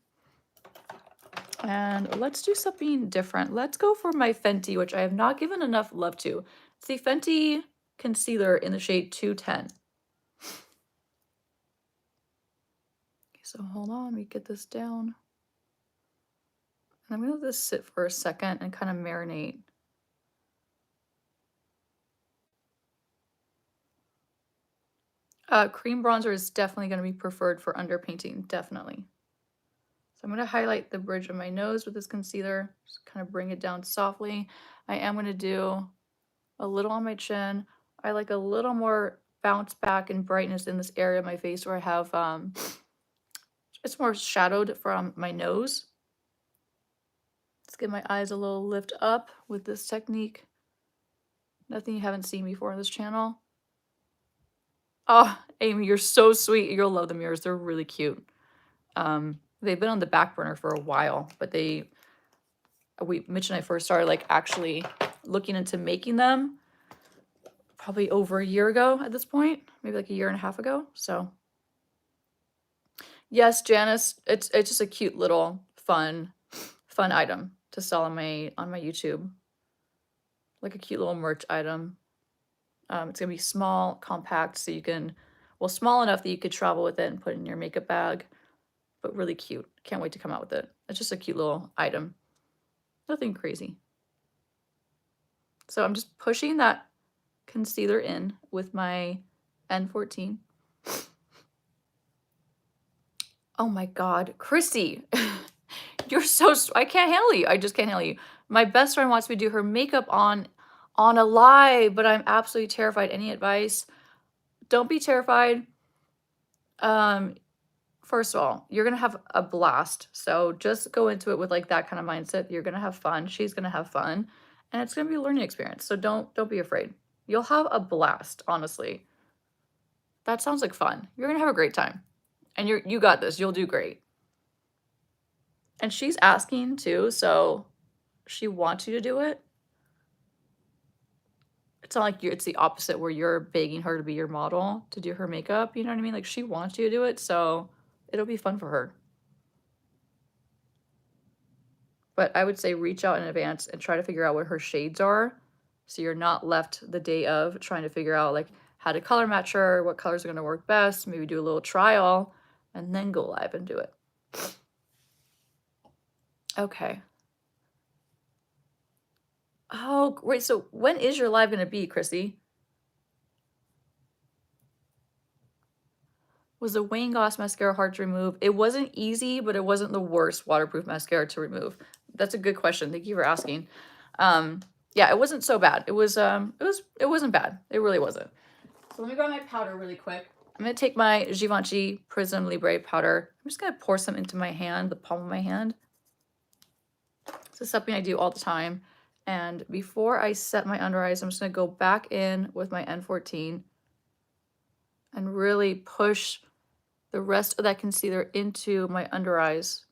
And let's do something different. Let's go for my Fenty, which I have not given enough love to. It's the Fenty concealer in the shade 210. Okay, so hold on, let me get this down. And I'm gonna let this sit for a second and kind of marinate. Cream bronzer is definitely gonna be preferred for underpainting, definitely. So I'm gonna highlight the bridge of my nose with this concealer, just kind of bring it down softly. I am gonna do a little on my chin. I like a little more bounce back and brightness in this area of my face where I have, it's more shadowed from my nose. Let's give my eyes a little lift up with this technique. Nothing you haven't seen before on this channel. Oh, Amy, you're so sweet. You'll love the mirrors. They're really cute. They've been on the back burner for a while, but Mitch and I first started like actually looking into making them probably over a year ago at this point, maybe like a year and a half ago. So yes, Janice, it's just a cute little fun item to sell on my YouTube. Like a cute little merch item. It's gonna be small, compact, so you can, well, small enough that you could travel with it and put it in your makeup bag, but really cute. Can't wait to come out with it. It's just a cute little item. Nothing crazy. So I'm just pushing that concealer in with my N14. Oh my God, Chrissy, you're so, I can't handle you. I just can't handle you. My best friend wants me to do her makeup on a live, but I'm absolutely terrified. Any advice? Don't be terrified. First of all, you're gonna have a blast. So just go into it with like that kind of mindset. You're gonna have fun. She's gonna have fun, and it's gonna be a learning experience. So don't be afraid. You'll have a blast, honestly. That sounds like fun. You're gonna have a great time. And you got this. You'll do great. And she's asking too, so she wants you to do it. It's not like it's the opposite where you're begging her to be your model to do her makeup. You know what I mean? Like she wants you to do it, so it'll be fun for her. But I would say reach out in advance and try to figure out what her shades are, so you're not left the day of trying to figure out like how to color match her, what colors are going to work best, maybe do a little trial, and then go live and do it. Okay. Oh, wait, so when is your live going to be, Chrissy? Was the Wayne Goss mascara hard to remove? It wasn't easy, but it wasn't the worst waterproof mascara to remove. That's a good question. Thank you for asking. Yeah, it wasn't so bad. It wasn't bad. It really wasn't. So let me grab my powder really quick. I'm gonna take my Givenchy Prism Libre powder. I'm just gonna pour some into my hand, the palm of my hand. This is something I do all the time. And before I set my under eyes, I'm just gonna go back in with my N14 and really push the rest of that concealer into my under eyes.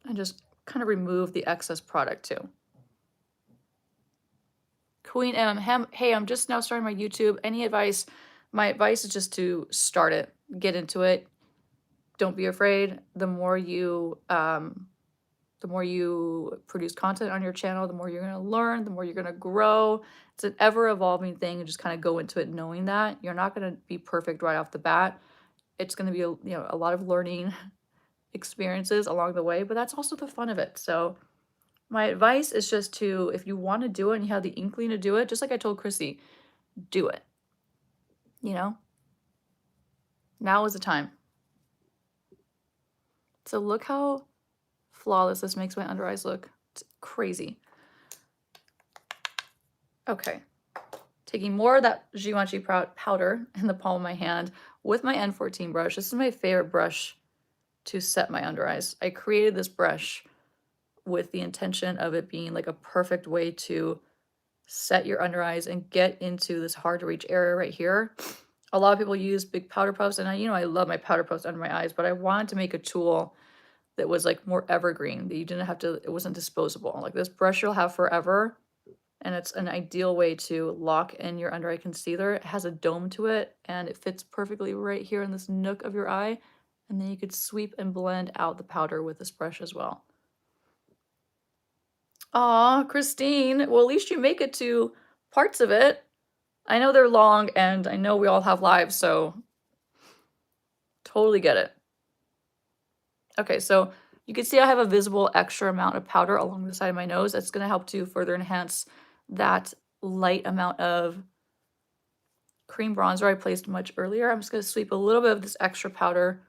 And just kind of remove the excess product too. Queen M, hey, I'm just now starting my YouTube. Any advice? My advice is just to start it, get into it. Don't be afraid. The more you produce content on your channel, the more you're gonna learn, the more you're gonna grow. It's an ever evolving thing, and just kind of go into it knowing that you're not gonna be perfect right off the bat. It's gonna be a lot of learning experiences along the way, but that's also the fun of it. So my advice is just to, if you want to do it and you have the inkling to do it, just like I told Chrissy, do it. You know? Now is the time. So look how flawless this makes my under eyes look. It's crazy. Okay. Taking more of that Givenchy powder in the palm of my hand with my N14 brush. This is my favorite brush to set my under eyes. I created this brush with the intention of it being like a perfect way to set your under eyes and get into this hard to reach area right here. A lot of people use big powder puffs, and I love my powder puffs under my eyes, but I wanted to make a tool that was like more evergreen, that you didn't have to, it wasn't disposable. Like this brush you'll have forever, and it's an ideal way to lock in your under eye concealer. It has a dome to it, and it fits perfectly right here in this nook of your eye, and then you could sweep and blend out the powder with this brush as well. Aw, Christine. Well, at least you make it to parts of it. I know they're long, and I know we all have lives, so totally get it. Okay, so you can see I have a visible extra amount of powder along the side of my nose. That's going to help to further enhance that light amount of cream bronzer I placed much earlier. I'm just going to sweep a little bit of this extra powder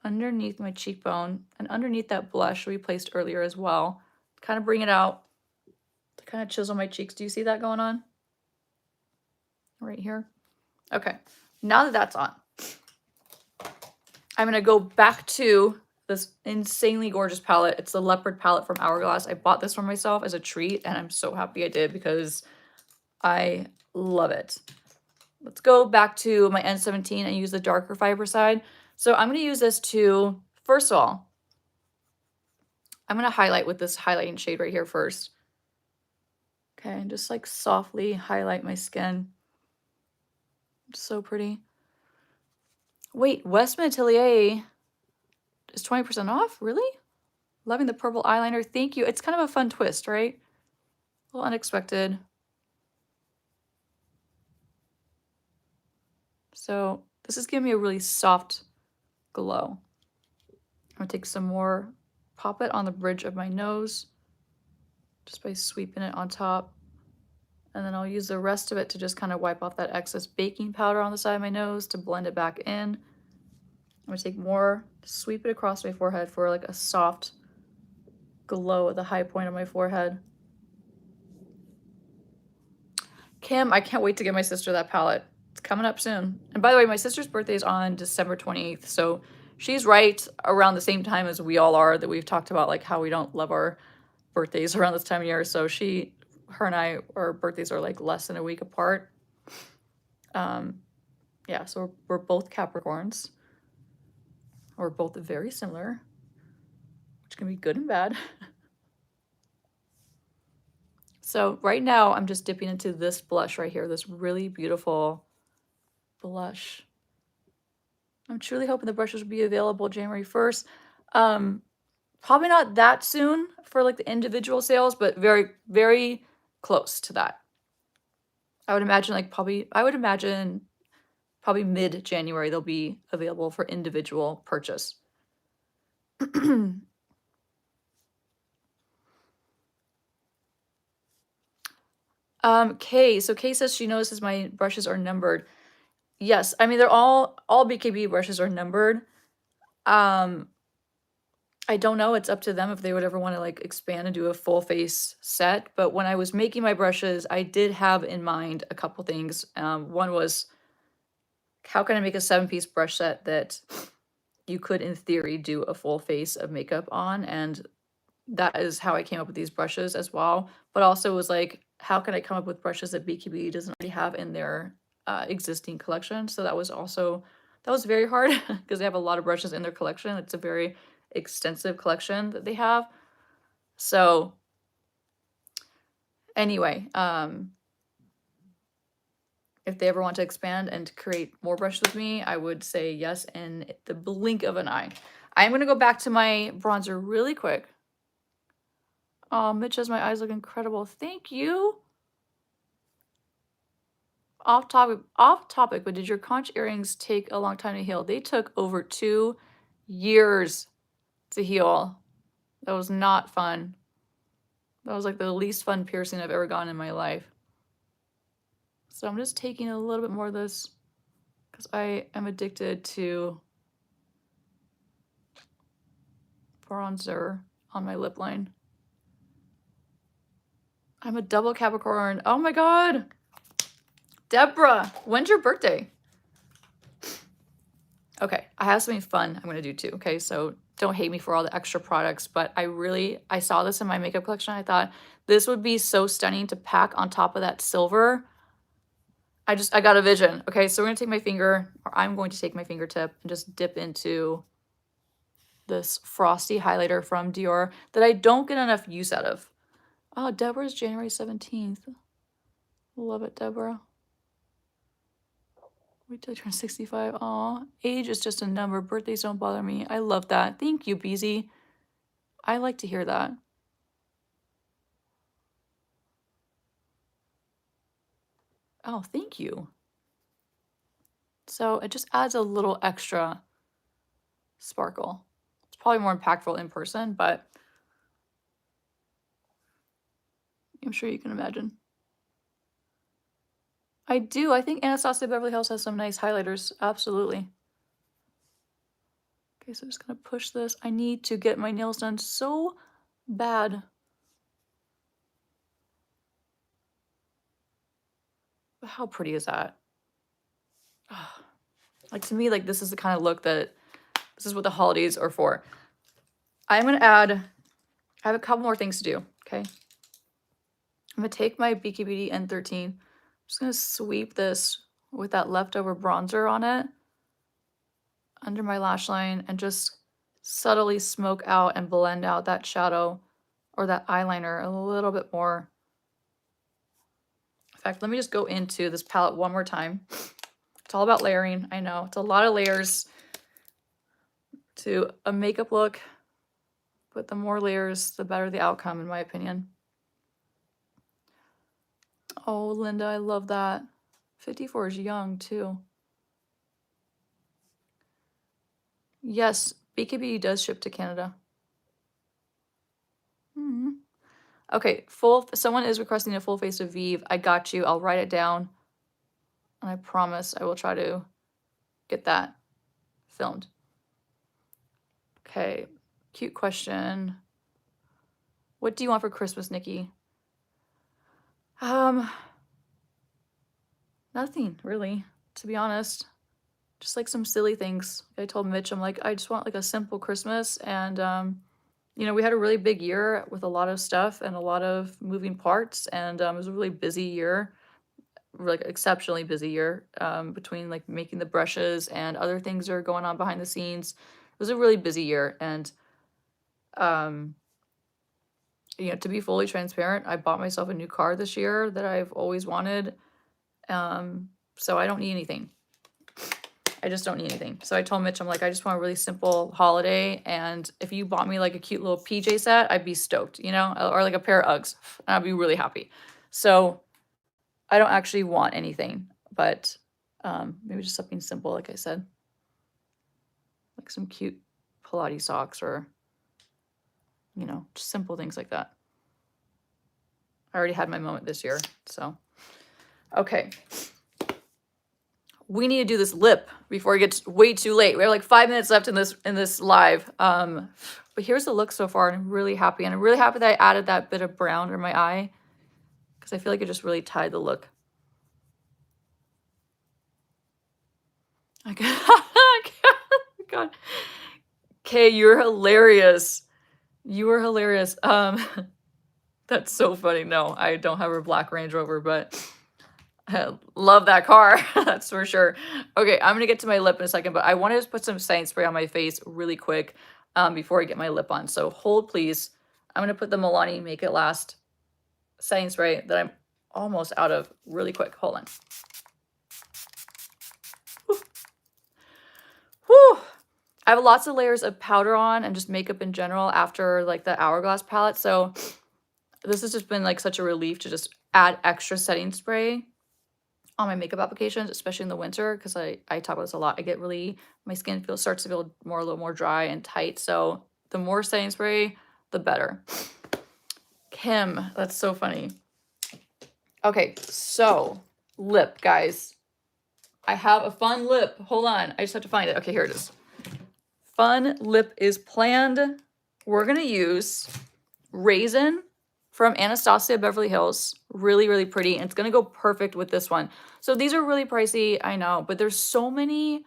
underneath my cheekbone and underneath that blush we placed earlier as well. Kind of bring it out to kind of chisel my cheeks. Do you see that going on? Right here. Okay, now that that's on, I'm gonna go back to this insanely gorgeous palette. It's the Leopard palette from Hourglass. I bought this for myself as a treat, and I'm so happy I did because I love it. Let's go back to my N17 and use the darker fiber side. So I'm gonna use this to, first of all, I'm gonna highlight with this highlighting shade right here first. Okay, and just like softly highlight my skin. So pretty. Wait, Westman Atelier is 20% off? Really? Loving the purple eyeliner. Thank you. It's kind of a fun twist, right? A little unexpected. So this is giving me a really soft glow. I'm gonna take some more, pop it on the bridge of my nose, just by sweeping it on top. And then I'll use the rest of it to just kind of wipe off that excess baking powder on the side of my nose to blend it back in. I'm gonna take more, sweep it across my forehead for like a soft glow at the high point of my forehead. Kim, I can't wait to get my sister that palette. It's coming up soon. And by the way, my sister's birthday is on December 28th, so she's right around the same time as we all are, that we've talked about like how we don't love our birthdays around this time of year. So her and I, our birthdays are like less than a week apart. Yeah, so we're both Capricorns. We're both very similar, which can be good and bad. So right now I'm just dipping into this blush right here, this really beautiful blush. I'm truly hoping the brushes will be available January 1st. Probably not that soon for like the individual sales, but very, very close to that. I would imagine probably mid-January they'll be available for individual purchase. Kay says she notices my brushes are numbered. Yes, I mean they're all BKB brushes are numbered. I don't know, it's up to them if they would ever want to like expand and do a full face set, but when I was making my brushes, I did have in mind a couple things. One was, how can I make a 7-piece brush set that you could, in theory, do a full face of makeup on, and that is how I came up with these brushes as well. But also was like, how can I come up with brushes that BKB doesn't already have in their existing collection? So that was also that was very hard because they have a lot of brushes in their collection. It's a very extensive collection that they have. So anyway, if they ever want to expand and create more brushes with me, I would say yes in the blink of an eye. I'm gonna go back to my bronzer really quick. Oh, Mitch says my eyes look incredible. Thank you. Off topic, but did your conch earrings take a long time to heal? They took over 2 years to heal. That was not fun. That was like the least fun piercing I've ever gotten in my life. So I'm just taking a little bit more of this because I am addicted to bronzer on my lip line. I'm a double Capricorn. Oh my god! Deborah, when's your birthday? Okay, I have something fun I'm gonna do too, okay? So don't hate me for all the extra products, but I saw this in my makeup collection. I thought this would be so stunning to pack on top of that silver. I got a vision. Okay, so we're gonna take my finger, or I'm going to take my fingertip and just dip into this frosty highlighter from Dior that I don't get enough use out of. Oh, Deborah's January 17th. Love it, Deborah. Wait till I turn 65. Aw, age is just a number. Birthdays don't bother me. I love that. Thank you, Beezy. I like to hear that. Oh, thank you. So it just adds a little extra sparkle. It's probably more impactful in person, but I'm sure you can imagine. I do. I think Anastasia Beverly Hills has some nice highlighters. Absolutely. Okay, so I'm just gonna push this. I need to get my nails done so bad. But how pretty is that? Oh, like to me, like this is the kind of look that this is what the holidays are for. I'm gonna add, I have a couple more things to do, okay? I'm gonna take my BK Beauty N13. I'm just gonna sweep this with that leftover bronzer on it under my lash line and just subtly smoke out and blend out that shadow or that eyeliner a little bit more. In fact, let me just go into this palette one more time. It's all about layering. I know it's a lot of layers to a makeup look, but the more layers, the better the outcome, in my opinion. Oh, Linda, I love that. 54 is young, too. Yes, BKB does ship to Canada. Okay, someone is requesting a full face of Vive. I got you. I'll write it down. And I promise I will try to get that filmed. Okay, cute question. What do you want for Christmas, Nikki? Nothing really, to be honest. Just like some silly things. I told Mitch, I'm like, I just want like a simple Christmas. And, you know, we had a really big year with a lot of stuff and a lot of moving parts. And it was a really busy year, like exceptionally busy year between like making the brushes and other things that are going on behind the scenes. It was a really busy year. And, you know, to be fully transparent, I bought myself a new car this year that I've always wanted. So I don't need anything. I just don't need anything. So I told Mitch, I'm like, I just want a really simple holiday. And if you bought me like a cute little PJ set, I'd be stoked, you know, or like a pair of Uggs. And I'd be really happy. So I don't actually want anything, but maybe just something simple, like I said. Like some cute Pilates socks or, you know, just simple things like that. I already had my moment this year, so. Okay. We need to do this lip before it gets way too late. We have like 5 minutes left in this live. But here's the look so far, and I'm really happy. And I'm really happy that I added that bit of brown under my eye because I feel like it just really tied the look. God. Okay, you're hilarious. You are hilarious. That's so funny. No, I don't have a black Range Rover, but I love that car. That's for sure. Okay, I'm gonna get to my lip in a second, but I want to put some setting spray on my face really quick before I get my lip on. So hold, please. I'm gonna put the Milani Make It Last setting spray that I'm almost out of really quick. Hold on. Whew. Whew. I have lots of layers of powder on and just makeup in general after like the Hourglass palette. So this has just been like such a relief to just add extra setting spray on my makeup applications, especially in the winter, because I talk about this a lot. I get really, my skin starts to feel more, a little more dry and tight. So the more setting spray, the better. Kim, that's so funny. Okay, so lip, guys. I have a fun lip. Hold on, I just have to find it. Okay, here it is. Fun lip is planned. We're gonna use Raisin from Anastasia Beverly Hills. Really, really pretty. And it's gonna go perfect with this one. So these are really pricey, I know, but there's so many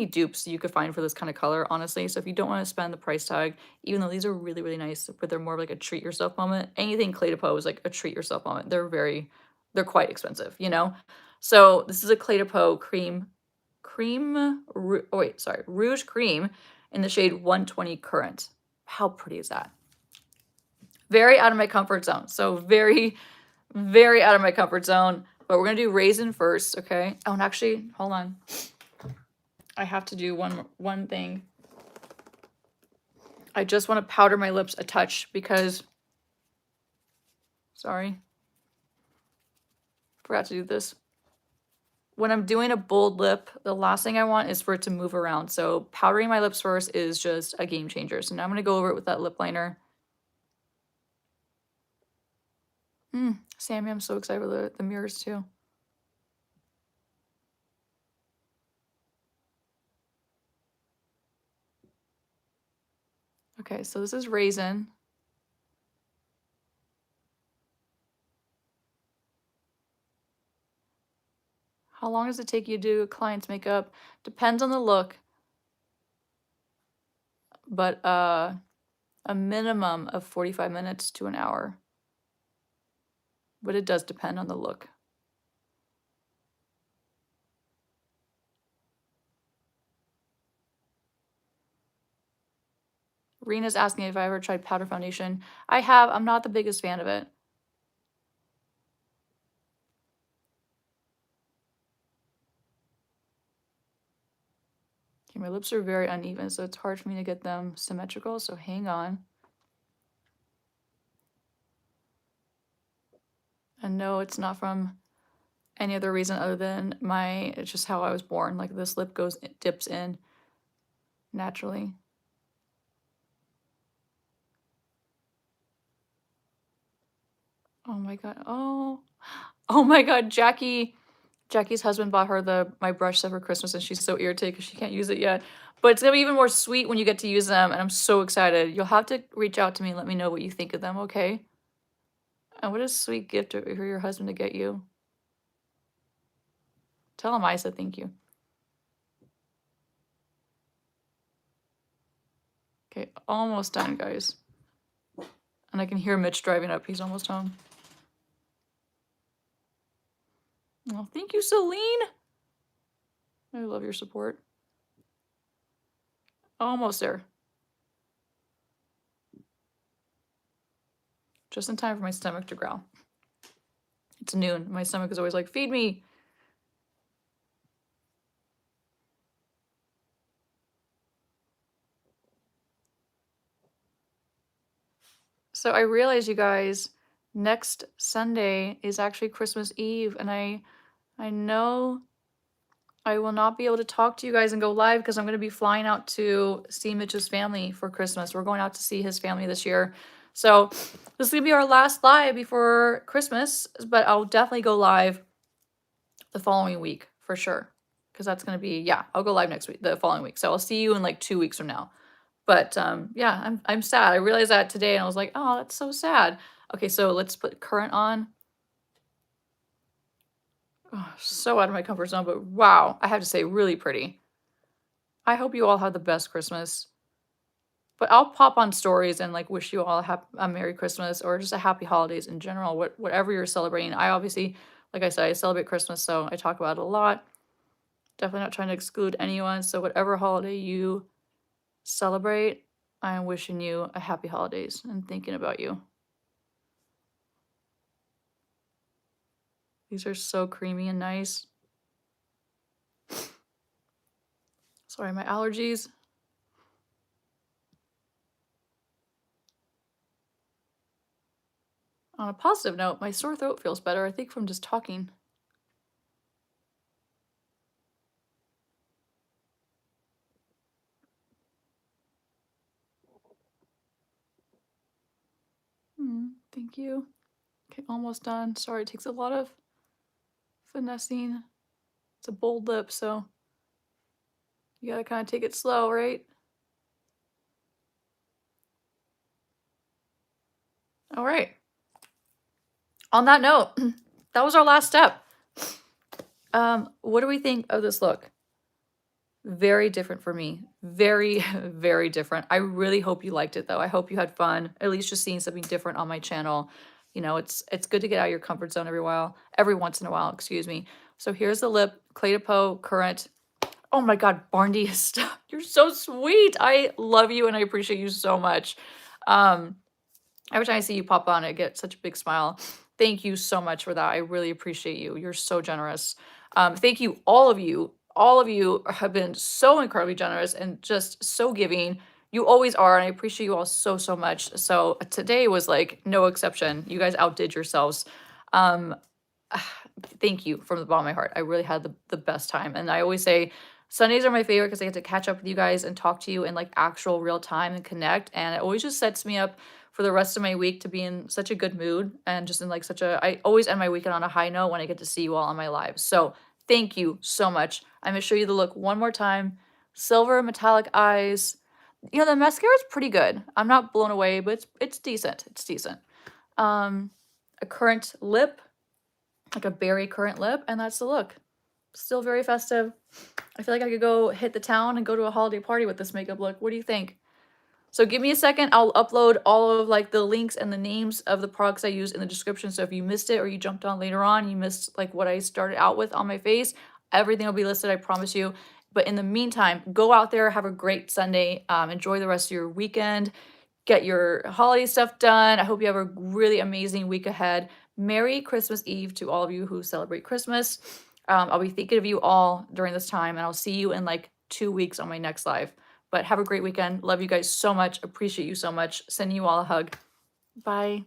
dupes you could find for this kind of color, honestly. So if you don't want to spend the price tag, even though these are really, really nice, but they're more of like a treat yourself moment. Anything Clé de Peau is like a treat yourself moment. They're quite expensive, you know? So this is a Clé de Peau Rouge Cream in the shade 120 Current. How pretty is that? Very out of my comfort zone. So very, very out of my comfort zone. But we're going to do Raisin first, okay? Oh, and actually, hold on. I have to do one thing. I just want to powder my lips a touch because, sorry, forgot to do this. When I'm doing a bold lip, the last thing I want is for it to move around. So powdering my lips first is just a game changer. So now I'm going to go over it with that lip liner. Sammy, I'm so excited for the mirrors too. Okay, so this is Raisin. How long does it take you to do a client's makeup? Depends on the look. But a minimum of 45 minutes to an hour. But it does depend on the look. Rena's asking if I ever tried powder foundation. I have. I'm not the biggest fan of it. Okay, my lips are very uneven, so it's hard for me to get them symmetrical, so hang on. And no, it's not from any other reason other than it's just how I was born. Like this lip dips in naturally. Oh my god. Oh my god, Jackie's husband bought her my brush set for Christmas and she's so irritated because she can't use it yet. But it's gonna be even more sweet when you get to use them and I'm so excited. You'll have to reach out to me and let me know what you think of them, okay? And what a sweet gift for your husband to get you. Tell him I said thank you. Okay, almost done, guys. And I can hear Mitch driving up. He's almost home. Oh, thank you, Celine. I love your support. Almost there. Just in time for my stomach to growl. It's noon. My stomach is always like, feed me. So I realize, you guys, next Sunday is actually Christmas Eve, and I know I will not be able to talk to you guys and go live because I'm going to be flying out to see Mitch's family for Christmas. We're going out to see his family this year. So this is going to be our last live before Christmas, but I'll definitely go live the following week for sure. Because that's going to be, yeah, I'll go live next week, the following week. So I'll see you in like 2 weeks from now. But yeah, I'm sad. I realized that today and I was like, oh, that's so sad. Okay, so let's put current on. Oh, so out of my comfort zone, but wow, I have to say, really pretty. I hope you all have the best Christmas. But I'll pop on stories and, like, wish you all a Merry Christmas or just a happy holidays in general, whatever you're celebrating. I obviously, like I said, I celebrate Christmas, so I talk about it a lot. Definitely not trying to exclude anyone, so whatever holiday you celebrate, I am wishing you a happy holidays and thinking about you. These are so creamy and nice. Sorry, my allergies. On a positive note, my sore throat feels better, I think from just talking. Thank you. Okay, almost done. Sorry, it takes a lot of finessing. It's a bold lip, so you gotta kind of take it slow, right? All right. On that note, that was our last step. What do we think of this look? Very different for me. Very, very different. I really hope you liked it though. I hope you had fun, at least just seeing something different on my channel. You know, it's good to get out of your comfort zone every once in a while, excuse me. So here's the lip, Clé de Peau Current. Oh my God, Barndy, stop. You're so sweet. I love you and I appreciate you so much. Um, every time I see you pop on, I get such a big smile. Thank you so much for that. I really appreciate you. You're so generous. Thank you, all of you. All of you have been so incredibly generous and just so giving. You always are, and I appreciate you all so, so much. So today was like no exception. You guys outdid yourselves. Um, Thank you from the bottom of my heart. I really had the best time. And I always say Sundays are my favorite because I get to catch up with you guys and talk to you in like actual real time and connect. And it always just sets me up for the rest of my week to be in such a good mood and just in like I always end my weekend on a high note when I get to see you all on my live. So thank you so much. I'm gonna show you the look one more time. Silver metallic eyes. You know, the mascara is pretty good. I'm not blown away, but it's decent. It's decent. A current lip, like a berry currant lip, and that's the look. Still very festive. I feel like I could go hit the town and go to a holiday party with this makeup look. What do you think? So give me a second. I'll upload all of like the links and the names of the products I use in the description. So if you missed it or you jumped on later on, you missed like what I started out with on my face, everything will be listed, I promise you. But in the meantime, go out there, have a great Sunday. Enjoy the rest of your weekend. Get your holiday stuff done. I hope you have a really amazing week ahead. Merry Christmas Eve to all of you who celebrate Christmas. I'll be thinking of you all during this time, and I'll see you in like 2 weeks on my next live. But have a great weekend. Love you guys so much. Appreciate you so much. Sending you all a hug. Bye.